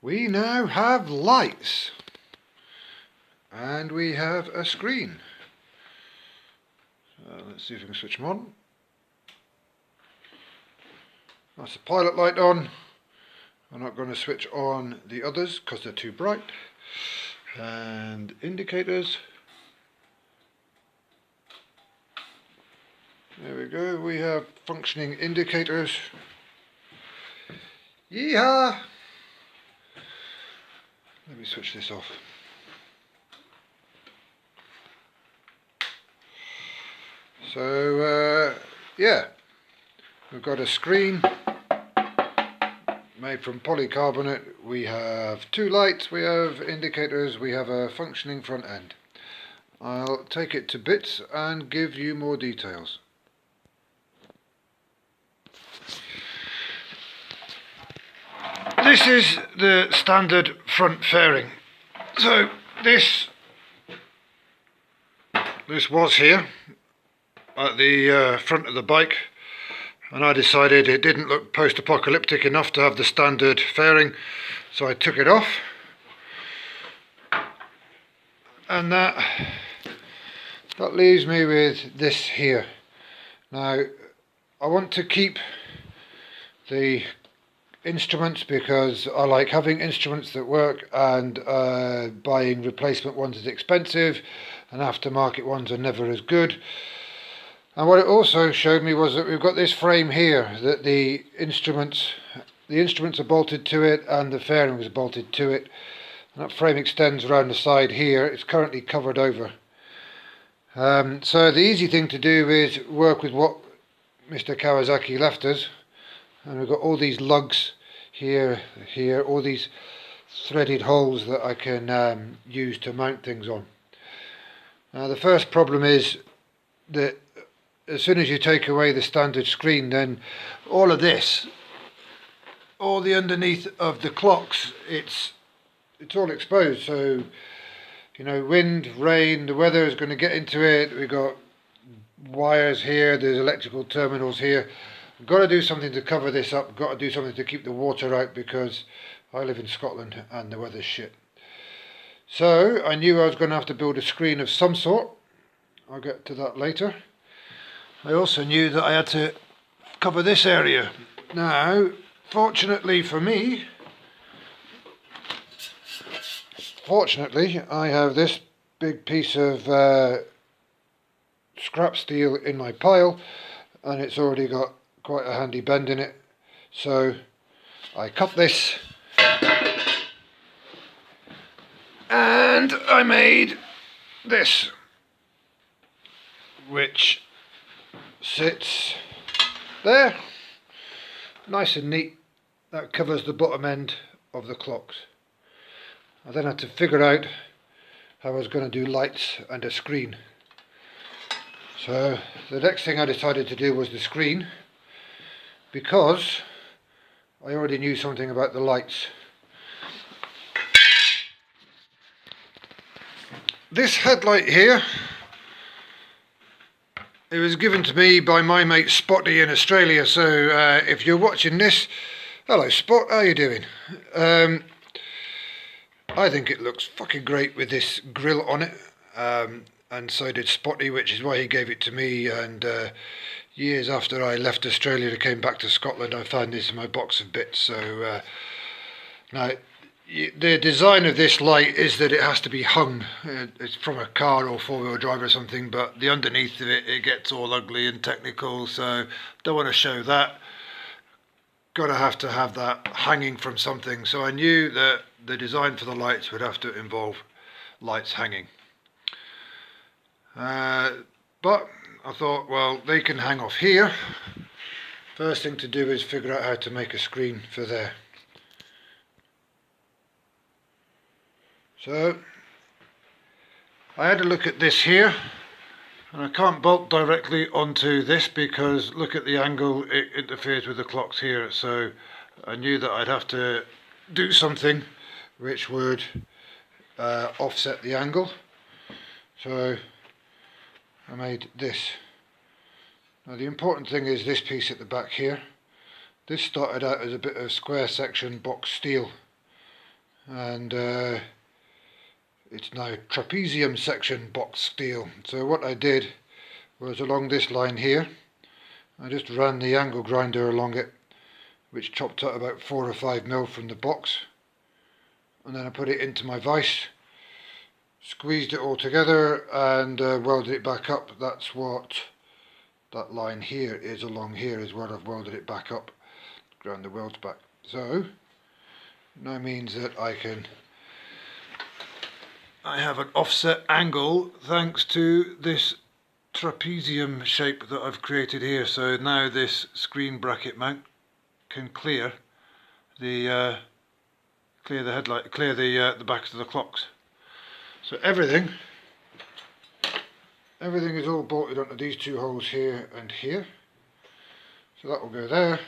we now have lights and we have a screen. Let's see if we can switch them on. That's the pilot light on. I'm not going to switch on the others because they're too bright. And indicators. There we go, we have functioning indicators. Yeehaw! Let me switch this off. So, yeah, we've got a screen made from polycarbonate. We have two lights, we have indicators, we have a functioning front end. I'll take it to bits and give you more details. This is the standard front fairing. So this was here at the front of the bike, and I decided it didn't look post-apocalyptic enough to have the standard fairing, so I took it off. And that leaves me with this here. Now I want to keep the instruments because I like having instruments that work, and buying replacement ones is expensive and aftermarket ones are never as good. And what it also showed me was that we've got this frame here, that the instruments are bolted to it and the fairing is bolted to it, and that frame extends around the side here. It's currently covered over. So the easy thing to do is work with what Mr. Kawasaki left us. And we've got all these lugs here, all these threaded holes that I can use to mount things on. Now the first problem is that as soon as you take away the standard screen, then all of this, all the underneath of the clocks, it's all exposed. So, you know, wind, rain, the weather is going to get into it. We've got wires here, there's electrical terminals here. I've got to do something to cover this up. I've got to do something to keep the water out because I live in Scotland and the weather's shit. So I knew I was going to have to build a screen of some sort. I'll get to that later. I also knew that I had to cover this area. Now, fortunately for me, I have this big piece of scrap steel in my pile, and it's already got quite a handy bend in it. So I cut this and I made this, which sits there nice and neat. That covers the bottom end of the clocks. I then had to figure out how I was going to do lights and a screen. So the next thing I decided to do was the screen, because I already knew something about the lights. This headlight here, it was given to me by my mate Spotty in Australia, so if you're watching this, hello Spot, how you doing? I think it looks fucking great with this grill on it, and so did Spotty, which is why he gave it to me. And years after I left Australia and came back to Scotland, I found this in my box of bits. So now the design of this light is that it has to be hung. It's from a car or four-wheel drive or something, but the underneath of it, it gets all ugly and technical, so don't want to show that. Have to have that hanging from something. So I knew that the design for the lights would have to involve lights hanging. But I thought, well, they can hang off here. First thing to do is figure out how to make a screen for there. So I had a look at this here, and I can't bolt directly onto this because look at the angle, it interferes with the clocks here. So I knew that I'd have to do something which would offset the angle. So I made this. Now the important thing is this piece at the back here. This started out as a bit of square section box steel, and it's now trapezium section box steel. So what I did was, along this line here, I just ran the angle grinder along it, which chopped out about 4 or 5 mil from the box, and then I put it into my vise, squeezed it all together and welded it back up. That's what that line here is. Along here is where I've welded it back up, ground the welds back. So now means that I have an offset angle thanks to this trapezium shape that I've created here. So now this screen bracket mount can clear the headlight, clear the backs of the clocks. So everything is all bolted onto these 2 holes here and here. So that will go there.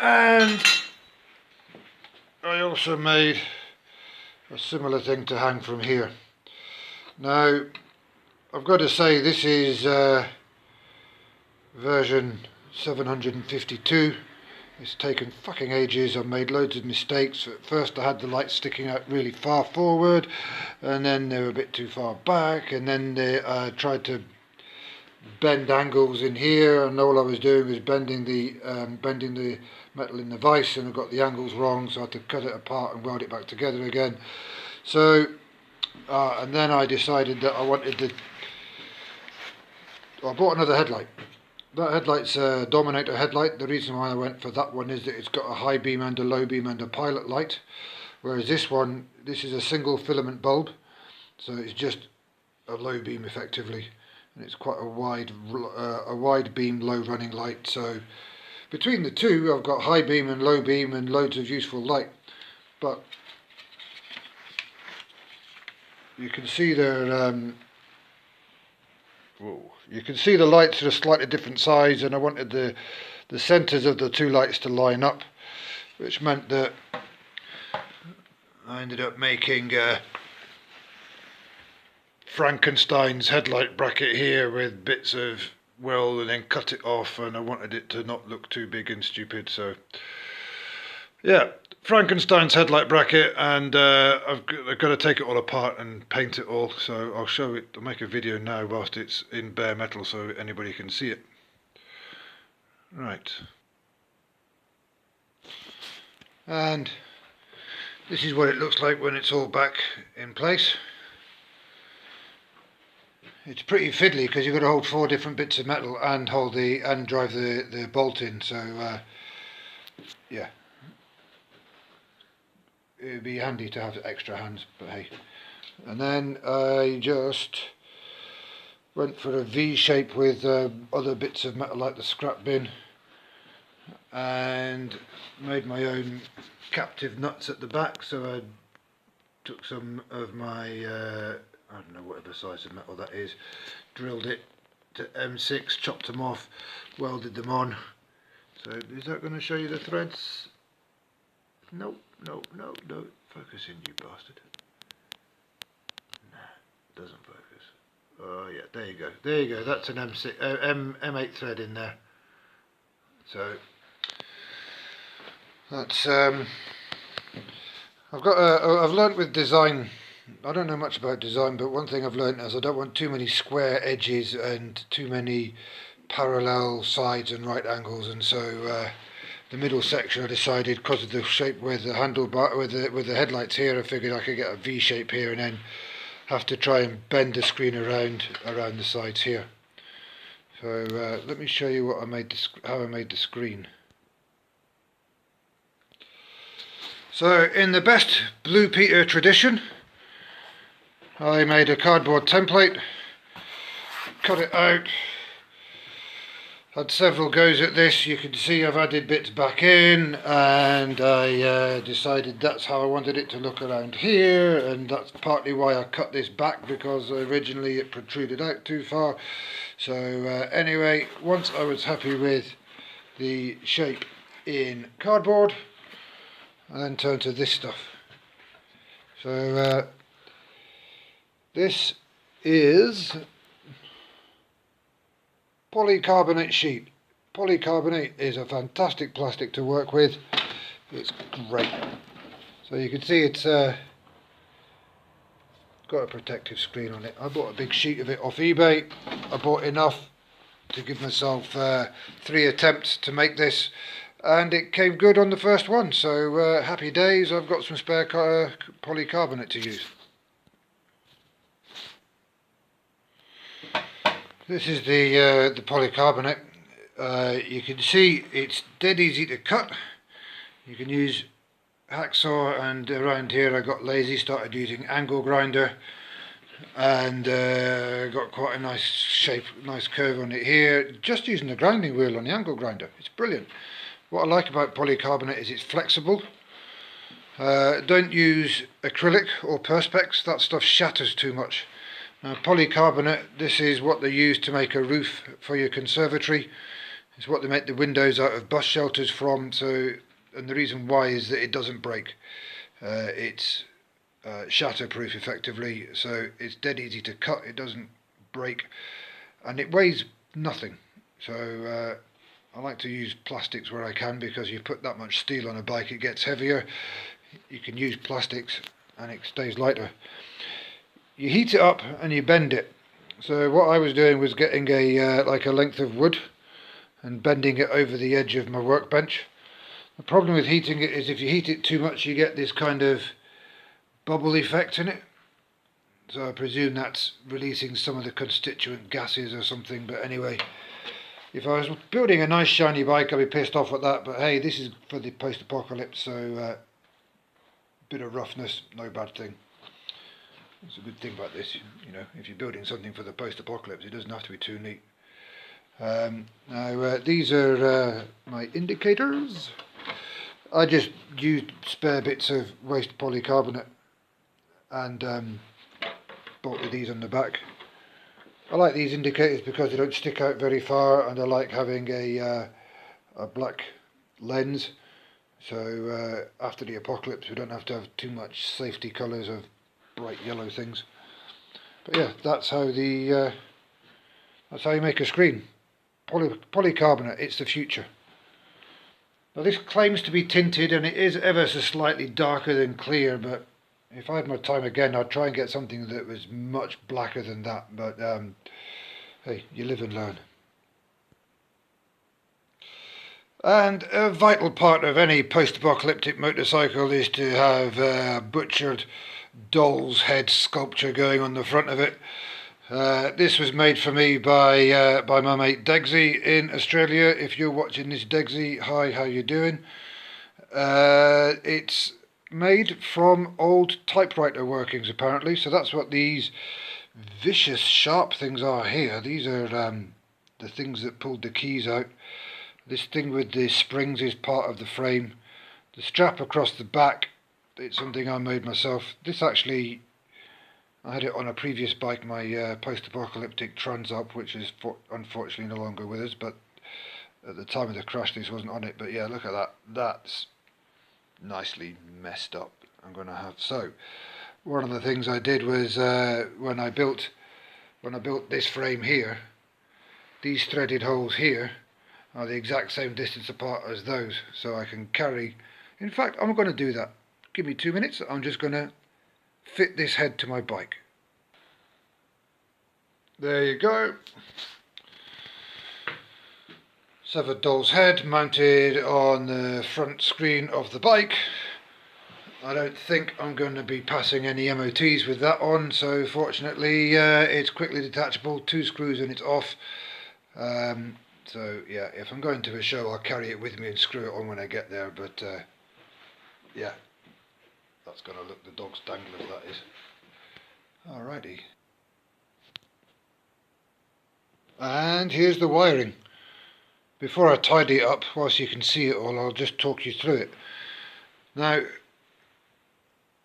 And I also made a similar thing to hang from here. Now I've got to say, this is version 752. It's taken fucking ages. I've made loads of mistakes. At first I had the lights sticking out really far forward, and then they were a bit too far back, and then they tried to bend angles in here, and all I was doing was bending the metal in the vise, and I got the angles wrong, so I had to cut it apart and weld it back together again. So and then I decided that I bought another headlight. That headlight's a Dominator headlight. The reason why I went for that one is that it's got a high beam and a low beam and a pilot light, whereas this is a single filament bulb, so it's just a low beam effectively, and it's quite a wide beam, low running light. So between the two, I've got high beam and low beam and loads of useful light. But you can see you can see the lights are a slightly different size, and I wanted the centres of the 2 lights to line up, which meant that I ended up making Frankenstein's headlight bracket here with bits of weld, and then cut it off, and I wanted it to not look too big and stupid. So yeah, Frankenstein's headlight bracket, and I've got to take it all apart and paint it all, so I'll show it. I'll make a video now whilst it's in bare metal so anybody can see it. Right, and this is what it looks like when it's all back in place. It's pretty fiddly because you've got to hold 4 different bits of metal and drive the bolt in, so yeah. It would be handy to have extra hands, but hey. And then I just went for a V shape with other bits of metal like the scrap bin, and made my own captive nuts at the back. So I took some of my I don't know, whatever size of metal that is, drilled it to M6, chopped them off, welded them on. So is that going to show you the threads? Nope. No, focus in, you bastard. Nah, doesn't focus. Oh yeah, there you go, that's an M8 thread in there. So that's I've learnt with design, I don't know much about design, but one thing I've learnt is I don't want too many square edges and too many parallel sides and right angles, and so the middle section I decided, because of the shape with the handlebar, with the headlights here, I figured I could get a V shape here and then have to try and bend the screen around the sides here. So let me show you what how I made the screen. So in the best Blue Peter tradition, I made a cardboard template, cut it out. Had several goes at this. You can see I've added bits back in, and I decided that's how I wanted it to look around here, and that's partly why I cut this back, because originally it protruded out too far. So anyway, once I was happy with the shape in cardboard, I then turned to this stuff. So this is polycarbonate sheet. Polycarbonate is a fantastic plastic to work with. It's great. So you can see it's got a protective screen on it. I bought a big sheet of it off eBay. I bought enough to give myself 3 attempts to make this, and it came good on the first one, so happy days. I've got some spare polycarbonate to use. This is the polycarbonate. You can see it's dead easy to cut. You can use hacksaw, and around here I got lazy, started using angle grinder, and got quite a nice shape, nice curve on it here, just using the grinding wheel on the angle grinder. It's brilliant. What I like about polycarbonate is it's flexible. Don't use acrylic or perspex, that stuff shatters too much. Now polycarbonate, this is what they use to make a roof for your conservatory. It's what they make the windows out of bus shelters from, and the reason why is that it doesn't break. It's shatterproof effectively, so it's dead easy to cut, it doesn't break, and it weighs nothing. So I like to use plastics where I can, because you put that much steel on a bike, it gets heavier. You can use plastics and it stays lighter. You heat it up and you bend it. So what I was doing was getting a like a length of wood and bending it over the edge of my workbench. The problem with heating it is if you heat it too much, you get this kind of bubble effect in it. So I presume that's releasing some of the constituent gases or something, but anyway, if I was building a nice shiny bike I'd be pissed off at that, but hey, this is for the post-apocalypse, so bit of roughness, no bad thing. It's a good thing about this, you know, if you're building something for the post-apocalypse, it doesn't have to be too neat. Now these are my indicators. I just used spare bits of waste polycarbonate and bolted these on the back. I like these indicators because they don't stick out very far, and I like having a black lens, so after the apocalypse we don't have to have too much safety colours of bright yellow things. But yeah, that's how you make a screen. Polycarbonate, it's the future. Now this claims to be tinted, and it is ever so slightly darker than clear, but if I had my time again I'd try and get something that was much blacker than that, but hey, you live and learn. And a vital part of any post-apocalyptic motorcycle is to have a butchered doll's head sculpture going on the front of it. This was made for me by my mate Degsy in Australia. If you're watching this, Degsy, hi, how you doing? It's made from old typewriter workings apparently, so that's what these vicious sharp things are here. These are the things that pulled the keys out. This thing with the springs is part of the frame. The strap across the back, it's something I made myself. This actually, I had it on a previous bike, my post-apocalyptic Transalp, which is unfortunately no longer with us, but at the time of the crash this wasn't on it. But yeah, look at that, that's nicely messed up. I'm going to have, so one of the things I did was when I built this frame here, these threaded holes here are the exact same distance apart as those, so I can carry, in fact I'm going to do that. Give me 2 minutes, I'm just going to fit this head to my bike. There you go. Severed doll's head mounted on the front screen of the bike. I don't think I'm going to be passing any MOTs with that on, so fortunately it's quickly detachable, 2 screws and it's off. So yeah, if I'm going to a show I'll carry it with me and screw it on when I get there, but yeah, that's going to look the dog's dangler, that is. Alrighty. And here's the wiring. Before I tidy it up, whilst you can see it all, I'll just talk you through it. Now,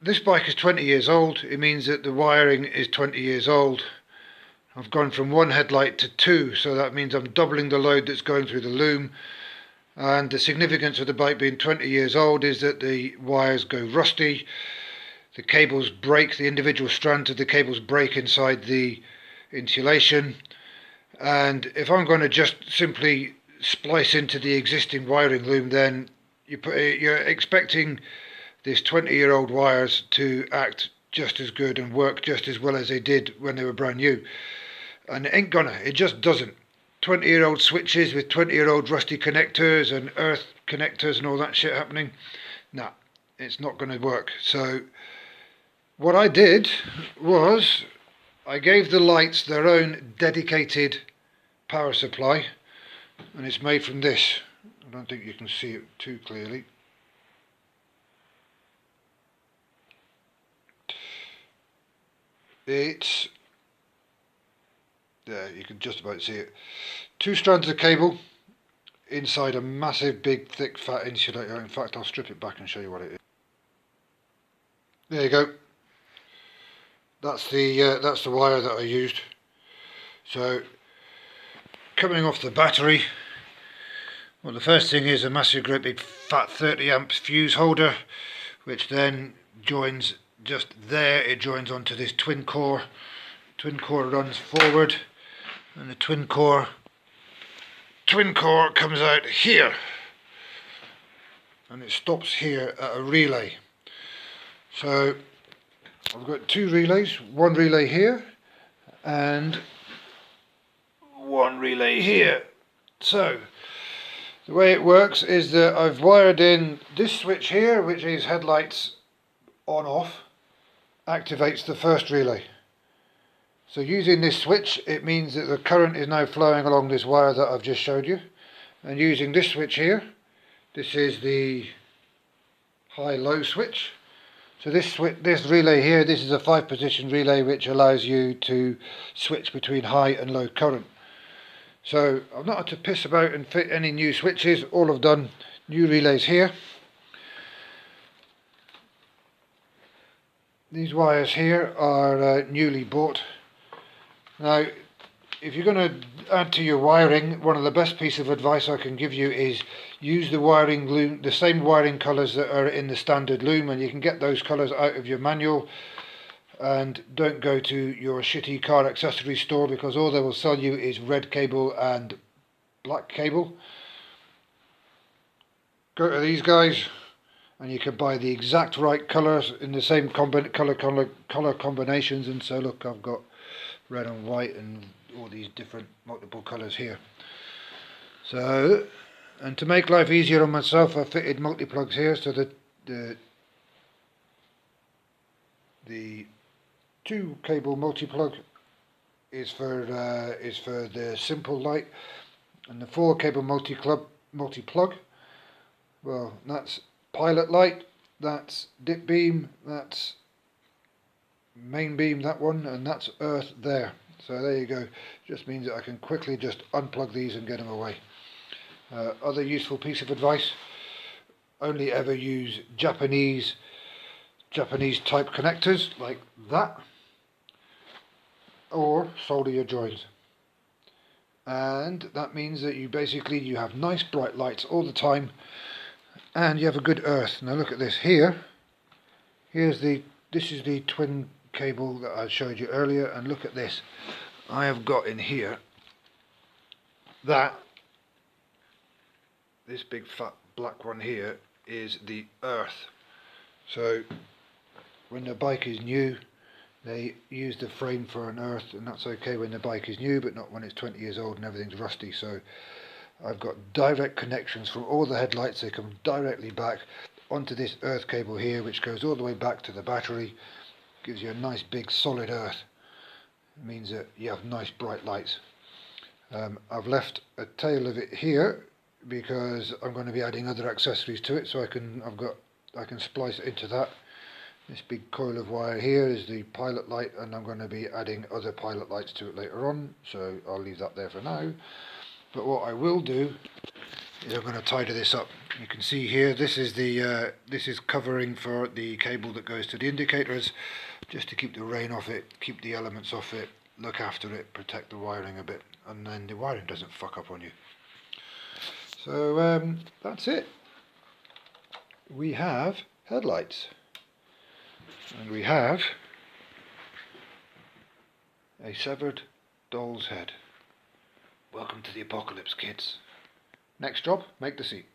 this bike is 20 years old. It means that the wiring is 20 years old. I've gone from 1 headlight to 2, so that means I'm doubling the load that's going through the loom. And the significance of the bike being 20 years old is that the wires go rusty, the cables break, the individual strands of the cables break inside the insulation, and if I'm going to just simply splice into the existing wiring loom, then you're expecting this 20-year-old wires to act just as good and work just as well as they did when they were brand new. And it ain't gonna, it just doesn't. 20-year-old switches with 20-year-old rusty connectors and earth connectors and all that shit happening, nah, it's not going to work. So what I did was I gave the lights their own dedicated power supply, and it's made from this. I don't think you can see it too clearly. It's there, you can just about see it. 2 strands of cable inside a massive big thick fat insulator. In fact, I'll strip it back and show you what it is. There you go. That's the wire that I used. So coming off the battery, well, the first thing is a massive great big fat 30 amp fuse holder, which then joins just there. It joins onto this twin core. Twin core runs forward, and the twin core comes out here, and it stops here at a relay. So I've got 2 relays, one relay here and one relay here. So the way it works is that I've wired in this switch here, which is headlights on off, activates the first relay. So using this switch, it means that the current is now flowing along this wire that I've just showed you. And using this switch here, this is the high-low switch. So this relay here, this is a 5-position relay which allows you to switch between high and low current. So I've not had to piss about and fit any new switches. All I've done, new relays here. These wires here are newly bought. Now, if you're going to add to your wiring, one of the best pieces of advice I can give you is use the wiring loom, the same wiring colours that are in the standard loom, and you can get those colours out of your manual. And don't go to your shitty car accessory store, because all they will sell you is red cable and black cable. Go to these guys and you can buy the exact right colours in the same colour combinations. And so look, I've got red and white and all these different multiple colours here. So, and to make life easier on myself, I fitted multi-plugs here, so that the 2 cable multi-plug is for the simple light, and the 4 cable multi-plug, well, that's pilot light, that's dip beam, that's main beam, that one, and that's earth there. So there you go. Just means that I can quickly just unplug these and get them away. Other useful piece of advice: only ever use Japanese type connectors like that, or solder your joins. And that means that you have nice bright lights all the time, and you have a good earth. Now look at this here. This is the twin cable that I showed you earlier, and look at this. I have got in here this big fat black one here is the earth. So when the bike is new, they use the frame for an earth, and that's okay when the bike is new, but not when it's 20 years old and everything's rusty. So I've got direct connections from all the headlights. They come directly back onto this earth cable here, which goes all the way back to the battery. Gives you a nice big solid earth. It means that you have nice bright lights. I've left a tail of it here because I'm going to be adding other accessories to it, so I can splice it into that. This big coil of wire here is the pilot light, and I'm going to be adding other pilot lights to it later on, so I'll leave that there for now. But what I will do is I'm going to tidy this up. You can see here, this is covering for the cable that goes to the indicators, just to keep the rain off it, keep the elements off it, look after it, protect the wiring a bit, and then the wiring doesn't fuck up on you. So that's it. We have headlights, and we have a severed doll's head. Welcome to the apocalypse, kids. Next job, make the seat.